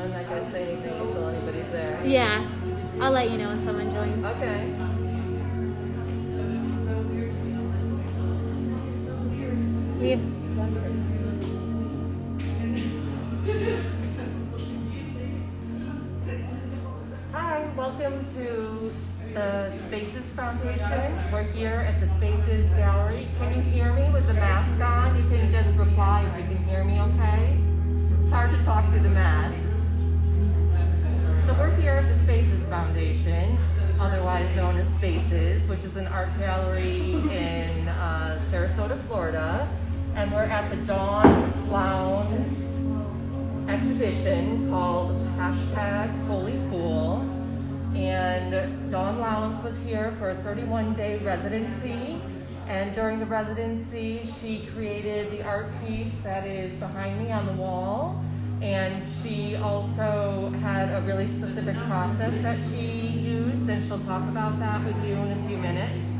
I'm not going to say anything until anybody's there. Yeah, I'll let you know when someone joins. Okay. We have one person. Hi, welcome to the SPAACES Foundation. We're here at the SPAACES Gallery. Can you hear me with the mask on? You can just reply if you can hear me okay. It's hard to talk through the mask. So we're here at the SPAACES Foundation, otherwise known as SPAACES, which is an art gallery in Sarasota, Florida. And we're at the Dawn Lowndes exhibition called #HolyFool. And Dawn Lowndes was here for a 31-day residency. And during the residency, she created the art piece that is behind me on the wall. And she also had a really specific process that she used, and she'll talk about that with you in a few minutes,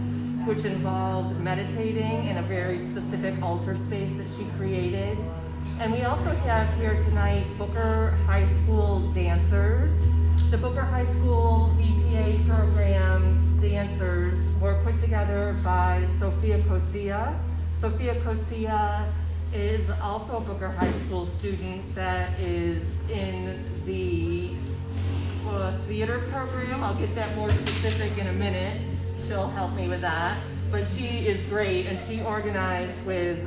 which involved meditating in a very specific altar space that she created. And we also have here tonight Booker High School dancers. The Booker High School VPA program dancers were put together by Sophia Cosia. Sophia Cosia is also a Booker High School student that is in the theater program. I'll get that more specific in a minute. She'll help me with that. But she is great, and she organized with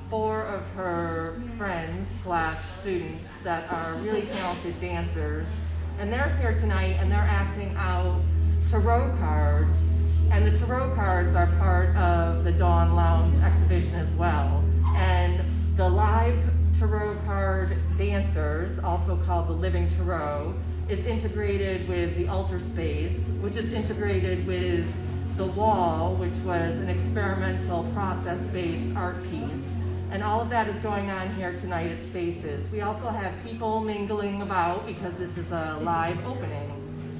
4 of her friends / students that are really talented dancers. And they're here tonight, and they're acting out tarot cards. And the tarot cards are part of the Dawn Lowndes exhibition as well. And the live tarot card dancers, also called the Living Tarot, is integrated with the altar space, which is integrated with the wall, which was an experimental process-based art piece. And all of that is going on here tonight at SPAACES. We also have people mingling about because this is a live opening.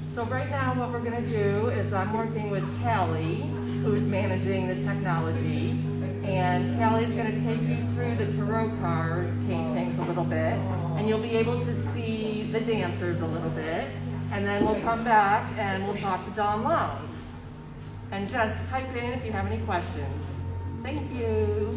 So right now what we're gonna do is I'm working with Callie, who's managing the technology. And Callie's gonna take you through the tarot card paintings a little bit, and you'll be able to see the dancers a little bit. And then we'll come back and we'll talk to Dawn Lowndes. And just type in if you have any questions. Thank you.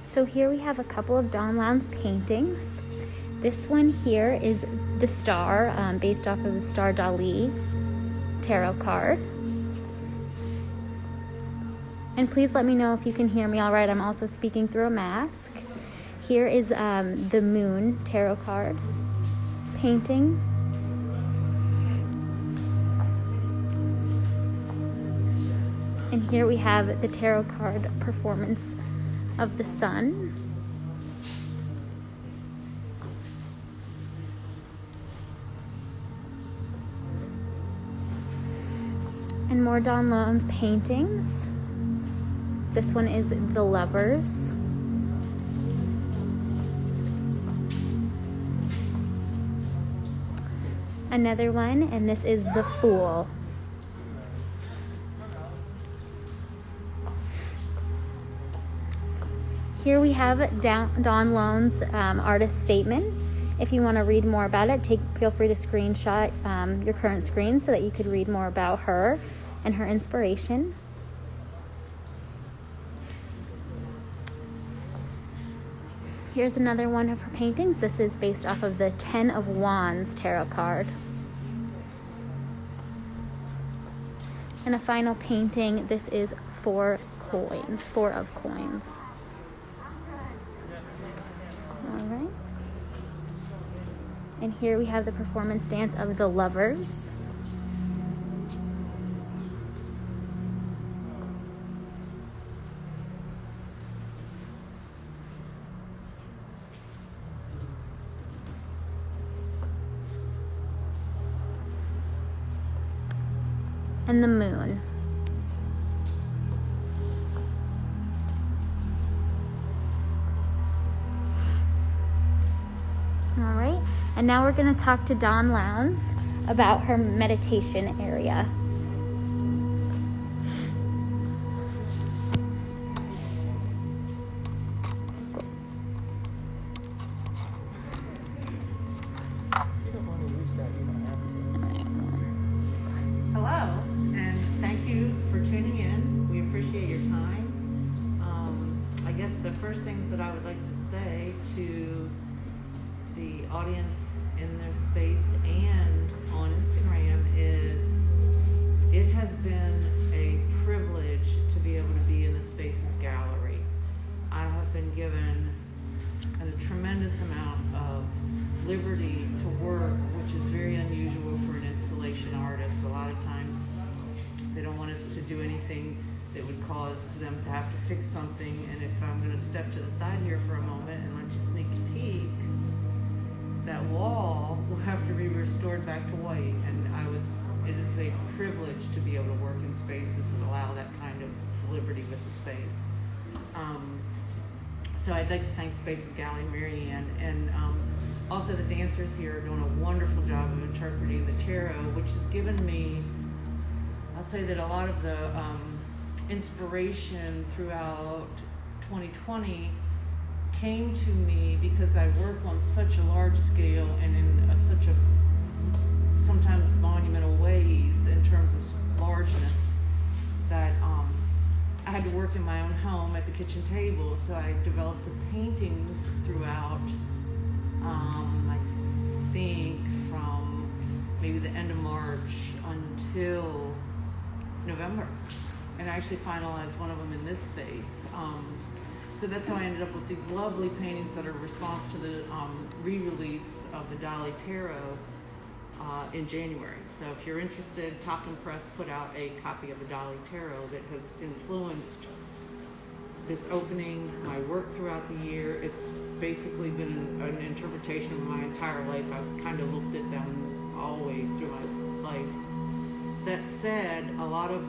So here we have a couple of Dawn Lowndes paintings. This one here is the Star, based off of the Star Dali tarot card. And please let me know if you can hear me all right. I'm also speaking through a mask. Here is the Moon tarot card painting. And here we have the tarot card performance of the Sun. And more Dawn Lowndes paintings. This one is the Lovers. Another one, and this is the Fool. Here we have Dawn Lowndes' artist statement. If you want to read more about it, feel free to screenshot your current screen so that you could read more about her and her inspiration. Here's another one of her paintings. This is based off of the 10 of Wands tarot card. And a final painting, this is 4 of coins. And here we have the performance dance of the Lovers. And the Moon. All right, and now we're going to talk to Dawn Lowndes about her meditation area. Hello, and thank you for tuning in. We appreciate your time. I guess the first things that I would like to say to the audience in this space and on Instagram is it has been a privilege to be able to be in the Spaces Gallery. I have been given a tremendous amount of liberty to work, which is very unusual for an installation artist. A lot of times they don't want us to do anything that would cause them to have to fix something, and if I'm going to step to the side here for a moment and let you sneak a peek, that wall will have to be restored back to white, and it is a privilege to be able to work in spaces that allow that kind of liberty with the space. So I'd like to thank Spaces Gallery, Mary Ann, and also the dancers here are doing a wonderful job of interpreting the tarot, which has given me, I'll say that a lot of the inspiration throughout 2020 came to me because I work on such a large scale and in such a sometimes monumental ways in terms of largeness that I had to work in my own home at the kitchen table. So I developed the paintings throughout, I think from maybe the end of March until November, and I actually finalized one of them in this space. So that's how I ended up with these lovely paintings that are a response to the re-release of the Dali Tarot in January. So if you're interested, Talking Press put out a copy of the Dali Tarot that has influenced this opening, my work throughout the year. It's basically been an interpretation of my entire life. I've kind of looked at them always through my life. That said, a lot of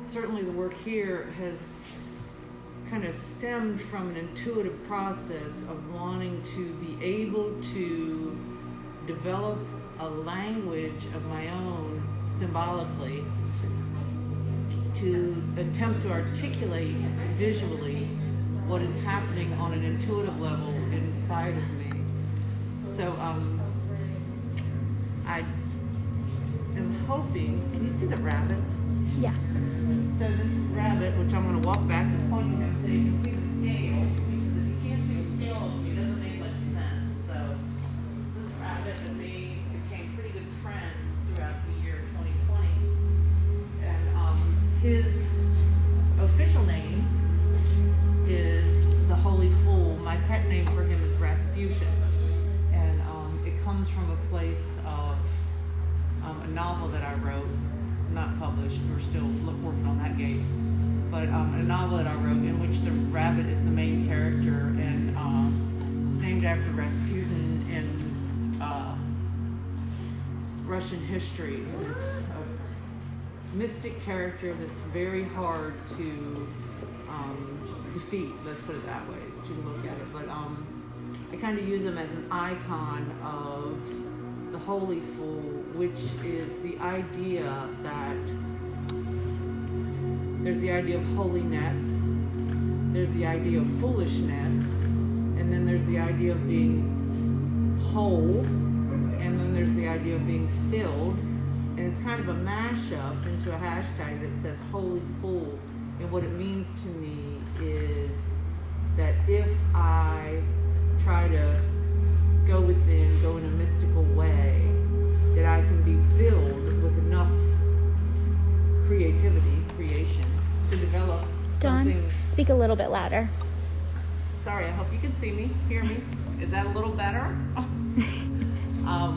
certainly the work here has kind of stemmed from an intuitive process of wanting to be able to develop a language of my own symbolically to attempt to articulate visually what is happening on an intuitive level inside of me. So I am hoping, can you see the rabbit? Yes. So this rabbit, which I'm going to walk back and point him so you can see the scale, because if you can't see the scale of me, it doesn't make much sense. So this rabbit and me became pretty good friends throughout the year 2020. And his official name is the Holy Fool. My pet name for him is Rasputin. And it comes from a place of a novel that I wrote, not published, we're still working on that game, but a novel that I wrote in which the rabbit is the main character, and it's named after Rasputin in Russian history. It's a mystic character that's very hard to defeat, let's put it that way, that you can look at it, but I kind of use him as an icon of the Holy Fool, which is the idea that there's the idea of holiness, there's the idea of foolishness, and then there's the idea of being whole, and then there's the idea of being filled, and it's kind of a mashup into a hashtag that says Holy Fool. And what it means to me is that if I try to go within, go in a mystical way, that I can be filled with enough creativity, creation, to develop Dawn, something. speak a little bit louder. Sorry, I hope you can see me, hear me. Is that a little better? I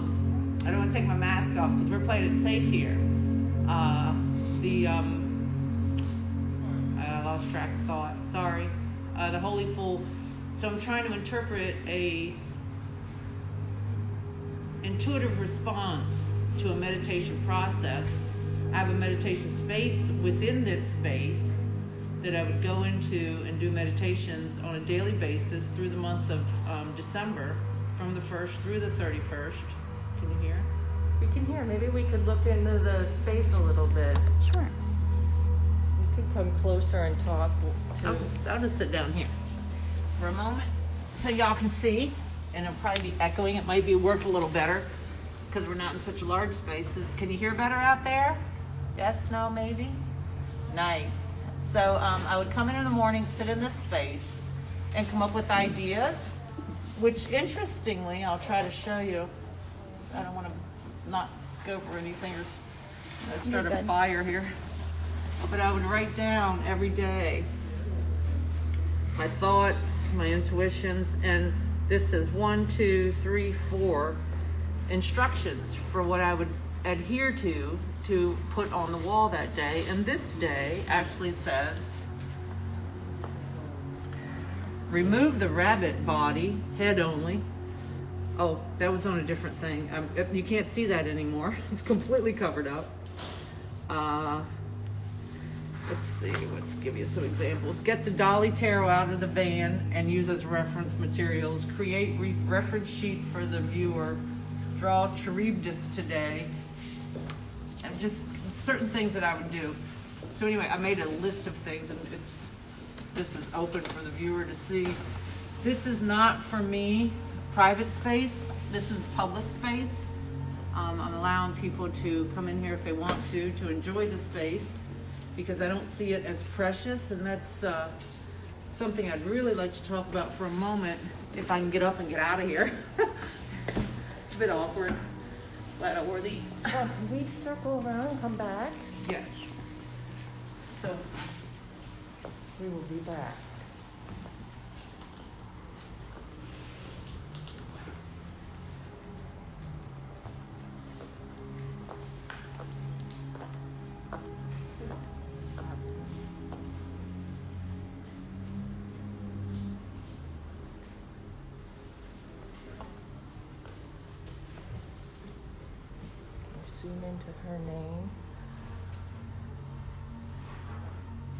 don't want to take my mask off because we're playing it safe here. I lost track of thought. Sorry. The Holy Fool. So I'm trying to interpret a intuitive response to a meditation process. I have a meditation space within this space that I would go into and do meditations on a daily basis through the month of December, from the 1st through the 31st. Can you hear? We can hear. Maybe we could look into the space a little bit. Sure. You could come closer and talk. I'll just sit down here for a moment so y'all can see, and it'll probably be echoing. It might be work a little better because we're not in such a large space. Can you hear better out there? Yes, no, maybe? Nice. So I would come in the morning, sit in this space, and come up with ideas, which interestingly, I'll try to show you. I don't want to not go for anything or start a fire here. But I would write down every day my thoughts, my intuitions, and this is 1, 2, 3, 4 instructions for what I would adhere to put on the wall that day. And this day actually says, remove the rabbit body, head only. Oh, that was on a different thing. You can't see that anymore. It's completely covered up. Let's see, let's give you some examples. Get the Dolly Tarot out of the van and use as reference materials. Create reference sheet for the viewer. Draw Charybdis today. And just certain things that I would do. So anyway, I made a list of things, and this is open for the viewer to see. This is not for me, private space. This is public space. I'm allowing people to come in here if they want to enjoy the space, because I don't see it as precious, and that's something I'd really like to talk about for a moment, if I can get up and get out of here. It's a bit awkward. Glad I wore the... We circle around and come back. Yes. So, We will be back. Zoom into her name.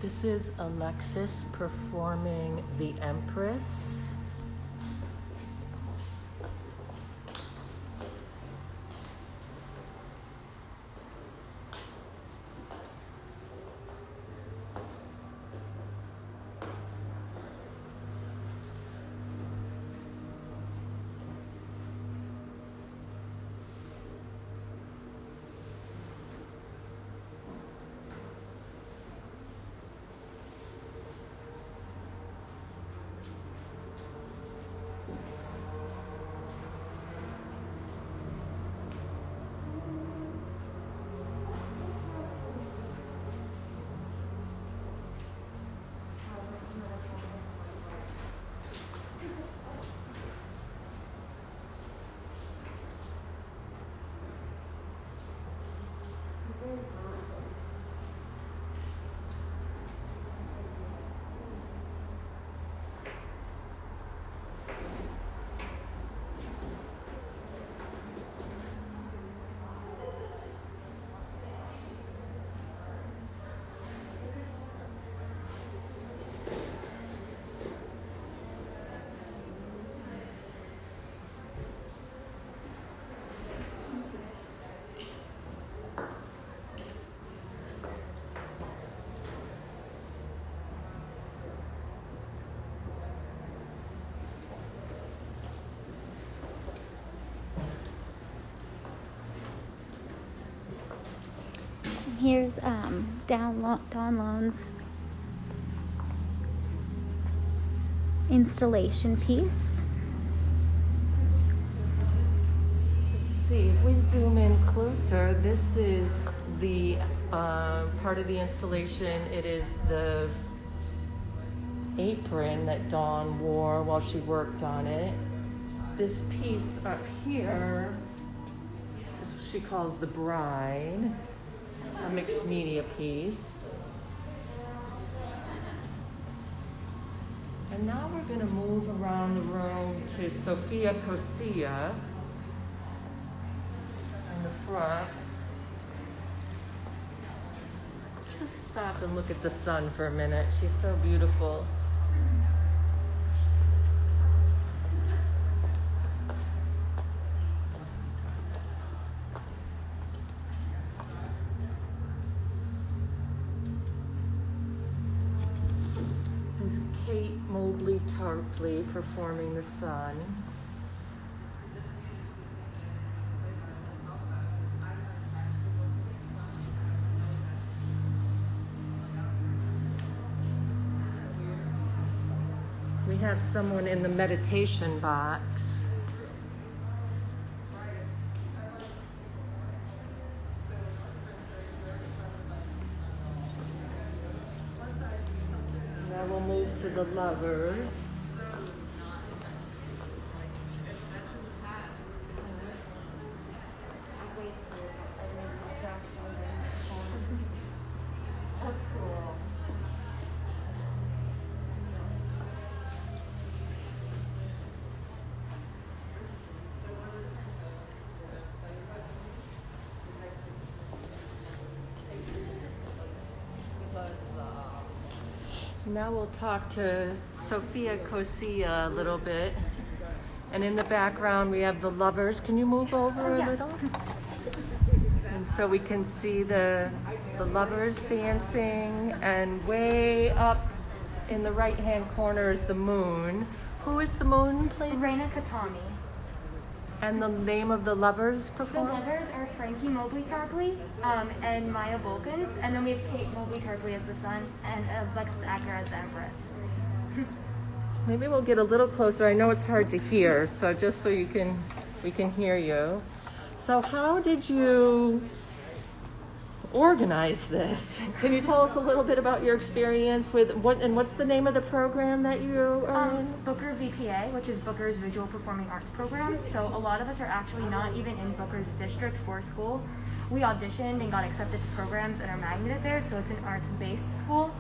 This is Alexis performing the Empress. Here's Dawn Lone's installation piece. Let's see, if we zoom in closer, this is the part of the installation. It is the apron that Dawn wore while she worked on it. This piece up here is what she calls the Bride, a mixed media piece. And now we're going to move around the room to Sophia Cosia in the front. Just stop and look at the sun for a minute. She's so beautiful. This is Kate Mobley Tarpley performing The Sun. We have someone in the meditation box. Now we'll move to the Lovers. Now we'll talk to Sophia Cosia a little bit. And in the background we have the Lovers. Can you move over a little? And so we can see the Lovers dancing, and way up in the right-hand corner is the Moon. Who is the Moon played? Raina Katami. And the name of the Lovers The performed? Lovers are Frankie Mobley Tarpley and Maya Volkins, and then we have Kate Mobley Tarpley as the Sun and Alexis Acker as the Empress. Maybe we'll get a little closer. I know it's hard to hear, so just so we can hear you. So how did you organize this? Can you tell us a little bit about your experience with what's the name of the program that you are in? Booker VPA, which is Booker's Visual Performing Arts Program. So a lot of us are actually not even in Booker's district for school. We auditioned and got accepted to programs and are magneted there, so it's an arts-based school.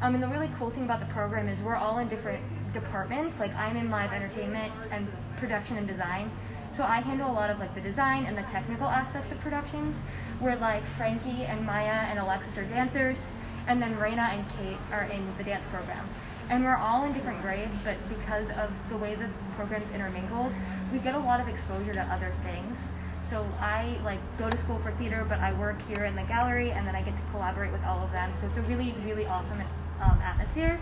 And the really cool thing about the program is we're all in different departments. Like I'm in live entertainment and production and design. So I handle a lot of like the design and the technical aspects of productions, where like Frankie and Maya and Alexis are dancers, and then Raina and Kate are in the dance program. And we're all in different grades, but because of the way the program's intermingled, we get a lot of exposure to other things. So I like go to school for theater, but I work here in the gallery, and then I get to collaborate with all of them. So it's a really, really awesome atmosphere.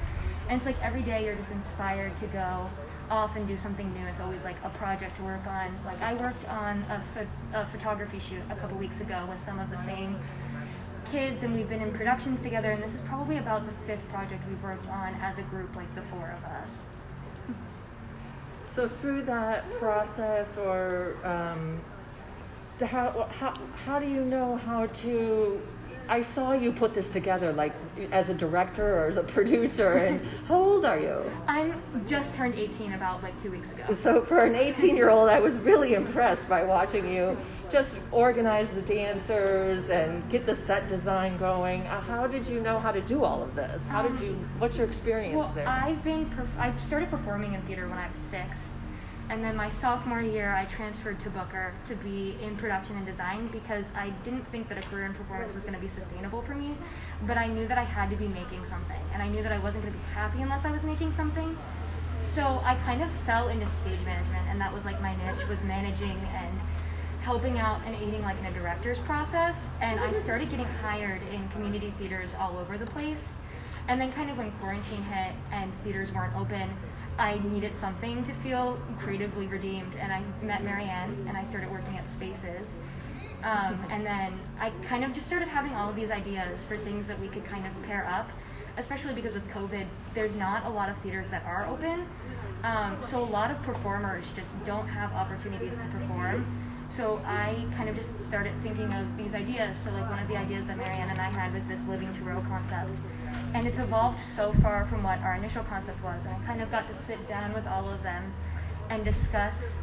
And it's like every day you're just inspired to go off and do something new. It's always like a project to work on. Like I worked on a photography shoot a couple weeks ago with some of the same kids, and we've been in productions together, and this is probably about the 5th project we've worked on as a group, like the 4 of us. So through that process, or how do you know how to? I saw you put this together, like as a director or as a producer. And how old are you? I'm just turned 18 about like 2 weeks ago. So for an 18-year-old, I was really impressed by watching you just organize the dancers and get the set design going. How did you know how to do all of this? What's your experience there? I started performing in theater when I was 6. And then my sophomore year, I transferred to Booker to be in production and design because I didn't think that a career in performance was going to be sustainable for me. But I knew that I had to be making something. And I knew that I wasn't going to be happy unless I was making something. So I kind of fell into stage management, and that was like my niche, was managing and helping out and aiding like in a director's process. And I started getting hired in community theaters all over the place. And then kind of when quarantine hit and theaters weren't open, I needed something to feel creatively redeemed, and I met Marianne and I started working at SPAACES. And then I kind of just started having all of these ideas for things that we could kind of pair up, especially because with COVID, there's not a lot of theaters that are open. So a lot of performers just don't have opportunities to perform. So I kind of just started thinking of these ideas. So like one of the ideas that Marianne and I had was this living tarot concept. And it's evolved so far from what our initial concept was. And I kind of got to sit down with all of them and discuss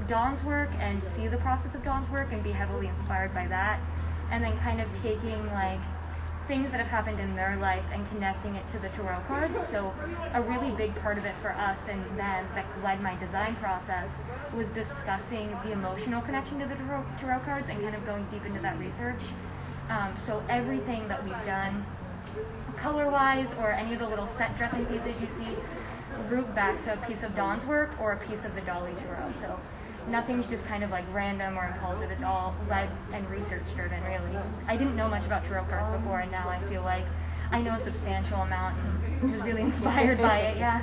Dawn's work and see the process of Dawn's work and be heavily inspired by that. And then kind of taking like things that have happened in their life and connecting it to the tarot cards. So a really big part of it for us and them that led my design process was discussing the emotional connection to the tarot cards and kind of going deep into that research. So everything that we've done color-wise or any of the little set dressing pieces you see root back to a piece of Dawn's work or a piece of the Dolly Tarot. So nothing's just kind of like random or impulsive. It's all led and research driven, really. I didn't know much about tarot cards before, and now I feel like I know a substantial amount and was really inspired by it, yeah.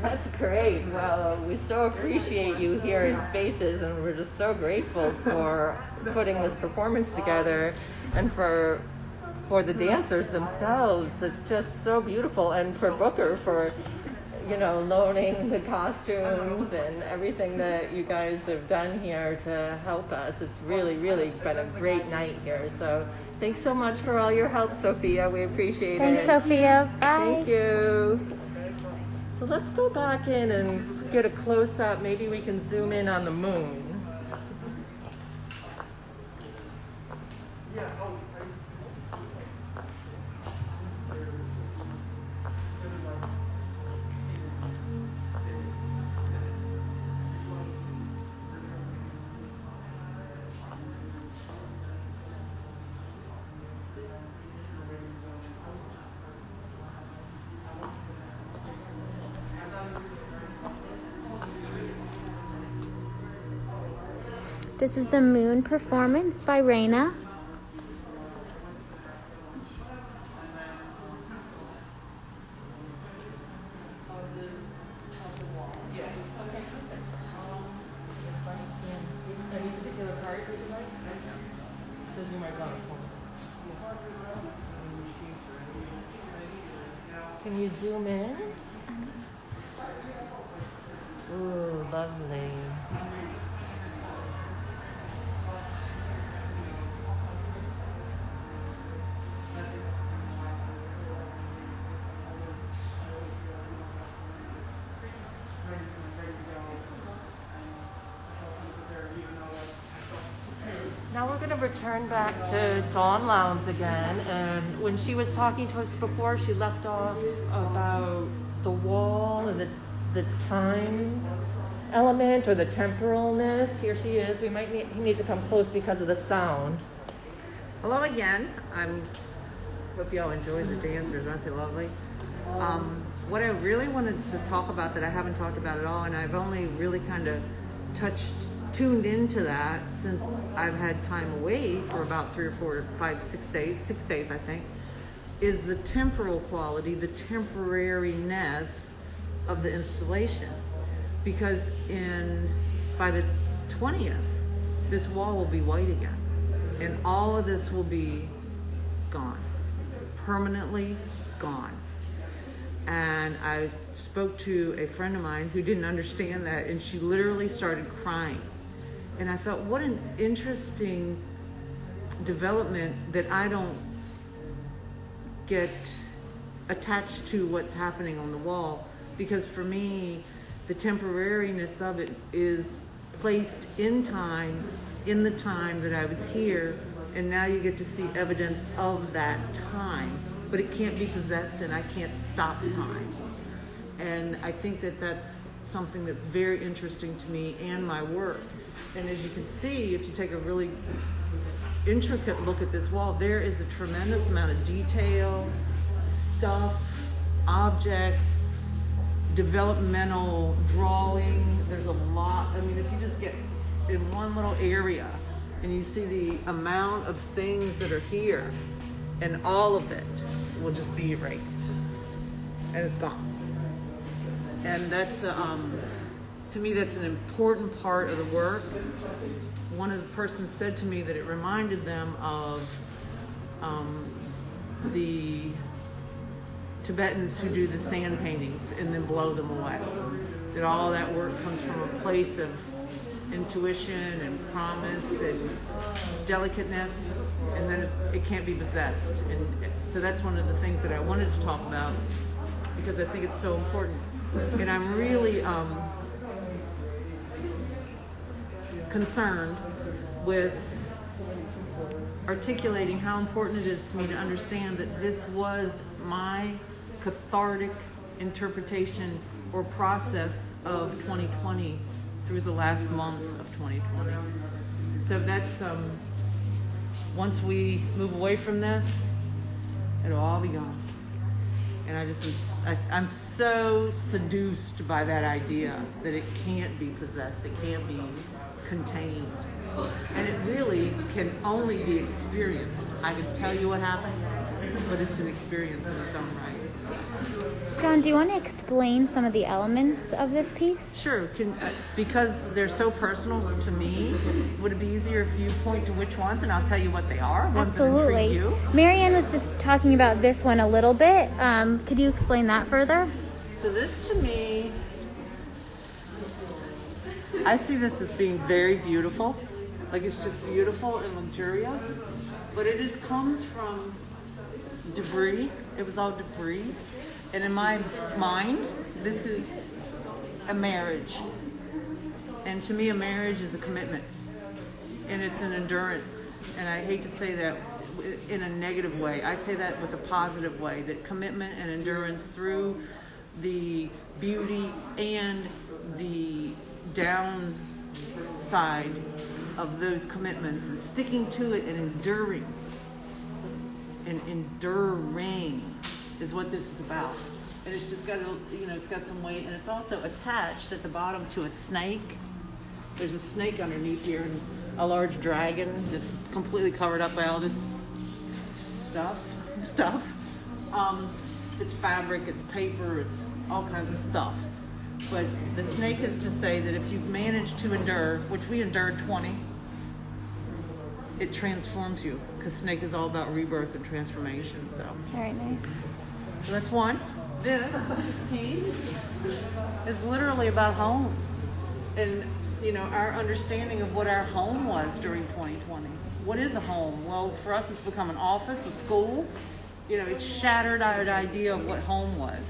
That's great. Well, we so appreciate you here at Spaces, and we're just so grateful for putting this performance together and for the dancers themselves. It's just so beautiful, and for Booker for loaning the costumes and everything that you guys have done here to help us. It's really, really been a great night here. So thanks so much for all your help, Sophia. We appreciate Thanks, it. Sophia. Bye. Thank you. So let's go back in and get a close-up. Maybe we can zoom in on the moon. This is the Moon performance by Raina. Any particular part that you like? Doesn't matter. Can you zoom in? Ooh, lovely. Now we're going to return back to Dawn Lowndes again, and when she was talking to us before, she left off about the wall and the time element or the temporalness. Here she is. We might need to come close because of the sound. Hello again. Hope you all enjoyed the dancers. Aren't they lovely? What I really wanted to talk about that I haven't talked about at all, and I've only really kind of tuned into that since I've had time away for about 3 or 4, 5, 6 days, 6 days I think, is the temporal quality, the temporariness of the installation. Because by the 20th, this wall will be white again. And all of this will be gone, permanently gone. And I spoke to a friend of mine who didn't understand that, and she literally started crying. And I thought, what an interesting development that I don't get attached to what's happening on the wall. Because for me, the temporariness of it is placed in time, in the time that I was here, and now you get to see evidence of that time. But it can't be possessed, and I can't stop time. And I think that that's something that's very interesting to me and my work. And as you can see, if you take a really intricate look at this wall, there is a tremendous amount of detail, stuff, objects, developmental drawing. There's a lot. I mean, if you just get in one little area and you see the amount of things that are here, and all of it will just be erased, and it's gone. And that's, to me, that's an important part of the work. One of the persons said to me that it reminded them of the Tibetans who do the sand paintings and then blow them away. That all that work comes from a place of intuition and promise and delicateness, and then it can't be possessed. And so that's one of the things that I wanted to talk about, because I think it's so important. And I'm really concerned with articulating how important it is to me to understand that this was my cathartic interpretation or process of 2020 through the last month of 2020. So that's, once we move away from this, it'll all be gone. And I'm so seduced by that idea that it can't be possessed, it can't be contained. And it really can only be experienced. I can tell you what happened, but it's an experience in its own right. Dawn, do you want to explain some of the elements of this piece? Sure. Because they're so personal to me, would it be easier if you point to which ones and I'll tell you what they are? Ones that Absolutely. intrigue you? Marianne was just talking about this one a little bit. Could you explain that further? So this to me, I see this as being very beautiful. Like it's just beautiful and luxurious, but it comes from debris. It was all debris. And in my mind, this is a marriage. And to me, a marriage is a commitment. And it's an endurance. And I hate to say that in a negative way. I say that with a positive way, that commitment and endurance through the beauty and the downside of those commitments, and sticking to it and enduring. And enduring is what this is about. And it's just got it's got some weight, and it's also attached at the bottom to a snake. There's a snake underneath here, and a large dragon that's completely covered up by all this stuff. It's fabric, it's paper, it's all kinds of stuff. But the snake is to say that if you've managed to endure, which we endured 20, it transforms you, because snake is all about rebirth and transformation. So Very nice. that's one. This piece is literally about home, and our understanding of what our home was during 2020. What is a home? Well, for us, it's become an office, a school. It shattered our idea of what home was,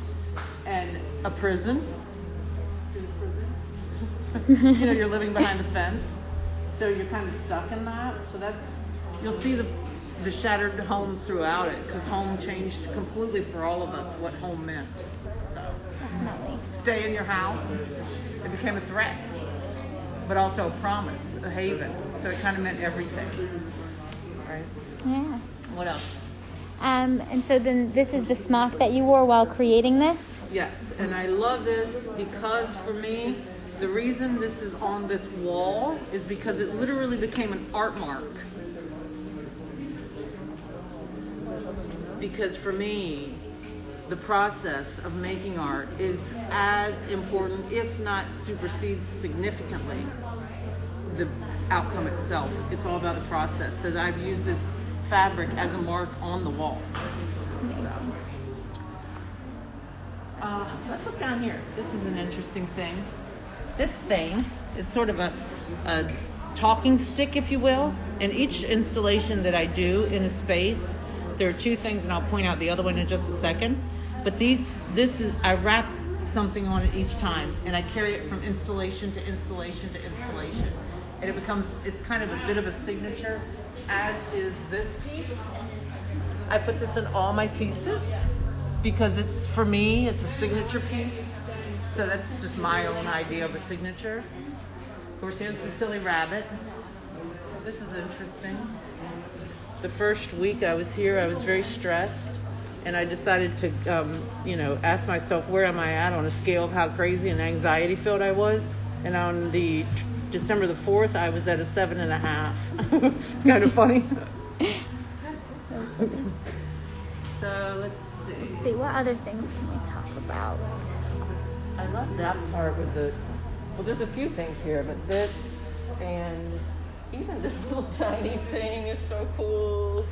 and a prison. You're living behind a fence, so you're kind of stuck in that. So you'll see the shattered homes throughout it, because home changed completely for all of us what home meant. So Definitely. stay in your house, it became a threat, but also a promise, a haven. So it kind of meant everything, right? Yeah. What else? And so then this is the smock that you wore while creating this? Yes, and I love this because for me, the reason this is on this wall is because it literally became an art mark. Because for me, the process of making art is as important, if not supersedes significantly, the outcome itself. It's all about the process. So I've used this fabric as a mark on the wall. Amazing. Let's look down here. This is an interesting thing. This thing is sort of a talking stick, if you will. And each installation that I do in a space, there are two things, and I'll point out the other one in just a second. But I wrap something on it each time, and I carry it from installation to installation to installation. And it's kind of a bit of a signature, as is this piece. I put this in all my pieces because for me, it's a signature piece. So that's just my own idea of a signature. Of course, here's the silly rabbit. This is interesting. The first week I was here, I was very stressed, and I decided to, ask myself, where am I at on a scale of how crazy and anxiety-filled I was? And on the December the 4th, I was at a 7.5. It's kind of funny. So Let's see, what other things can we talk about? I love that part with there's a few things here, but this and even this little tiny thing is so cool.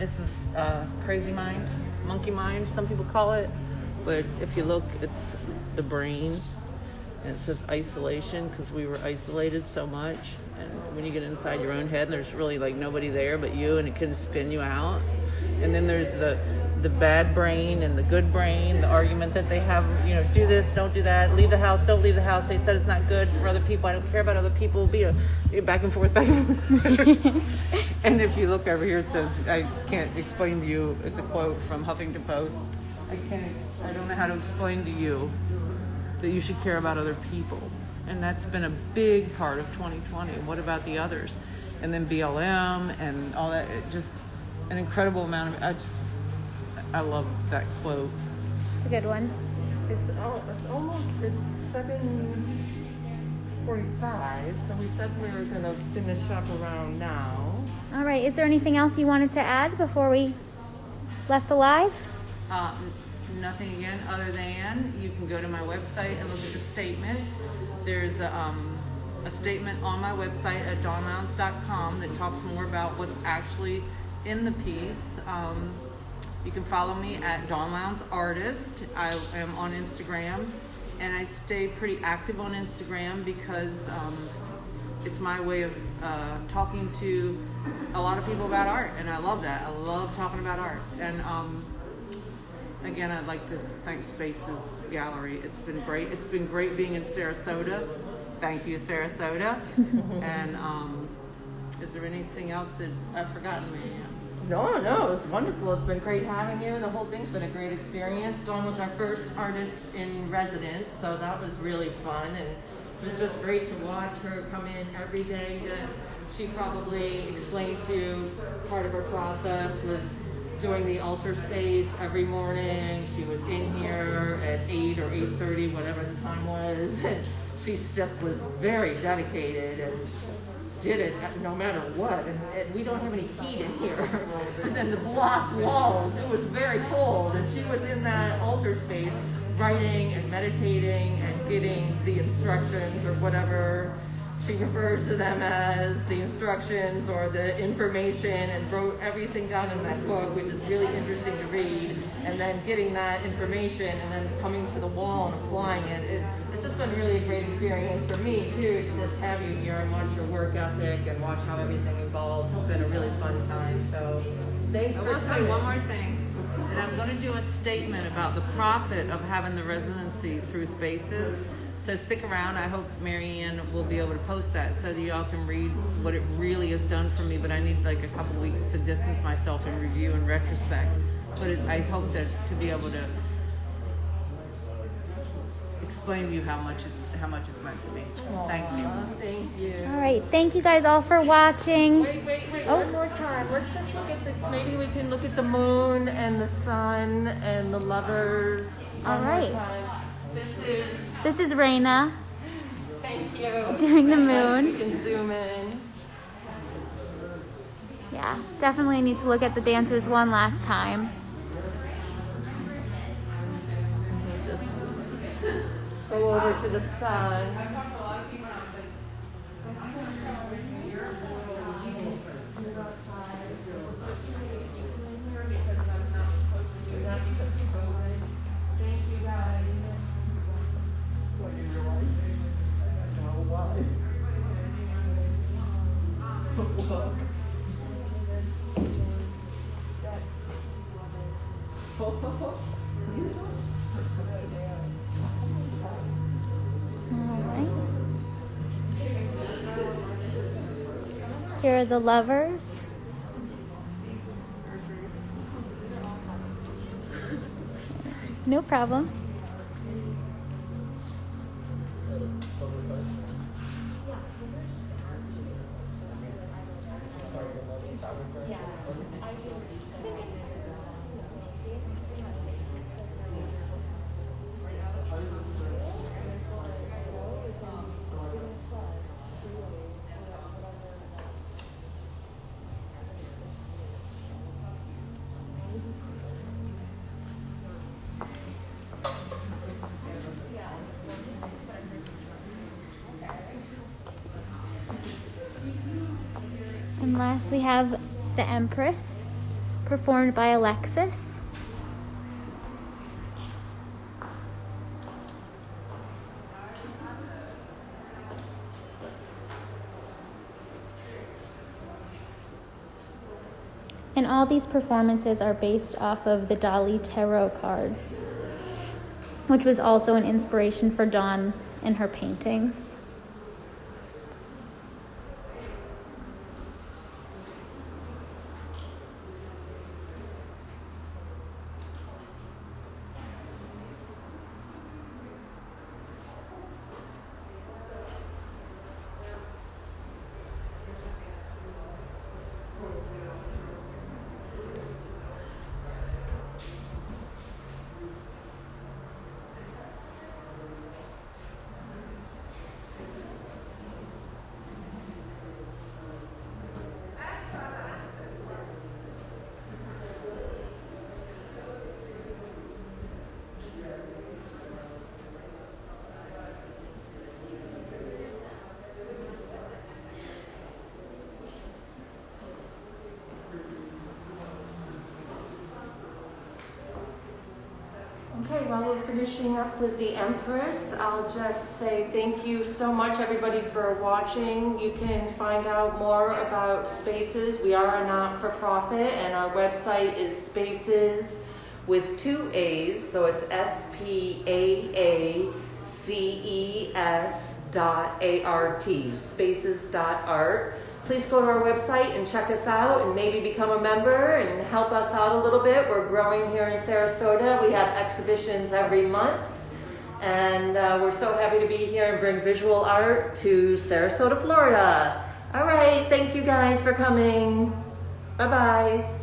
This is crazy mind, monkey mind, some people call it. But if you look, it's the brain, and it says isolation because we were isolated so much. And when you get inside your own head, there's really like nobody there but you, and it can spin you out. And then there's the bad brain and the good brain, the argument that they have, you know, do this, don't do that, leave the house, don't leave the house. They said it's not good for other people. I don't care about other people. Be back and forth, back and forth. And if you look over here, it says, I can't explain to you, it's a quote from Huffington Post. I don't know how to explain to you that you should care about other people. And that's been a big part of 2020. What about the others? And then BLM and all that, just an incredible amount of, I love that quote. It's a good one. It's almost 7:45, so we said we were gonna finish up around now. All right. Is there anything else you wanted to add before we left the live? Nothing again, other than you can go to my website and look at the statement. There's a statement on my website at dawnlounge.com that talks more about what's actually in the piece. You can follow me at Dawn Lounge Artist. I am on Instagram, and I stay pretty active on Instagram because it's my way of talking to a lot of people about art, and I love that. I love talking about art. And again, I'd like to thank Spaces Gallery. It's been great. It's been great being in Sarasota. Thank you, Sarasota. And is there anything else that I've forgotten, Marianne? No, it's wonderful. It's been great having you. The whole thing's been a great experience. Dawn was our first artist in residence, so that was really fun. And it was just great to watch her come in every day. She probably explained to you part of her process was doing the altar space every morning. She was in here at 8 or 8:30, whatever the time was. She just was very dedicated and did it no matter what. And we don't have any heat in here. So then the block walls, it was very cold. And she was in that altar space writing and meditating and getting the instructions or whatever she refers to them as, the instructions or the information, and wrote everything down in that book, which is really interesting to read, and then getting that information and then coming to the wall and applying it. It's just been really a great experience for me too, to just have you here and watch your work ethic and watch how everything evolves. It's been a really fun time. So thanks I for will say coming. one more thing. And I'm going to do a statement about the profit of having the residency through Spaces. So stick around. I hope Marianne will be able to post that so that y'all can read what it really has done for me. But I need like a couple weeks to distance myself and review in retrospect. But I hope that to be able to explain to you how much it's meant to me. Thank you. Thank you. All right. Thank you guys all for watching. Wait, Oh. one more time. Let's just look at maybe we can look at the moon and the sun and the lovers. All One more right. time. This is Raina Thank you. doing the You moon. can zoom in. Yeah, definitely need to look at the dancers one last time. Just go over to the sun. Thank you guys. All right. Here are the lovers. No problem. And last we have the Empress, performed by Alexis. And all these performances are based off of the Dali tarot cards, which was also an inspiration for Dawn in her paintings. Okay, while we're finishing up with the Empress, I'll just say thank you so much, everybody, for watching. You can find out more about Spaces. We are a not-for-profit, and our website is Spaces with 2 A's, so it's SPAACES.ART, spaces.art. Please go to our website and check us out and maybe become a member and help us out a little bit. We're growing here in Sarasota. We have exhibitions every month. And we're so happy to be here and bring visual art to Sarasota, Florida. All right, thank you guys for coming. Bye-bye.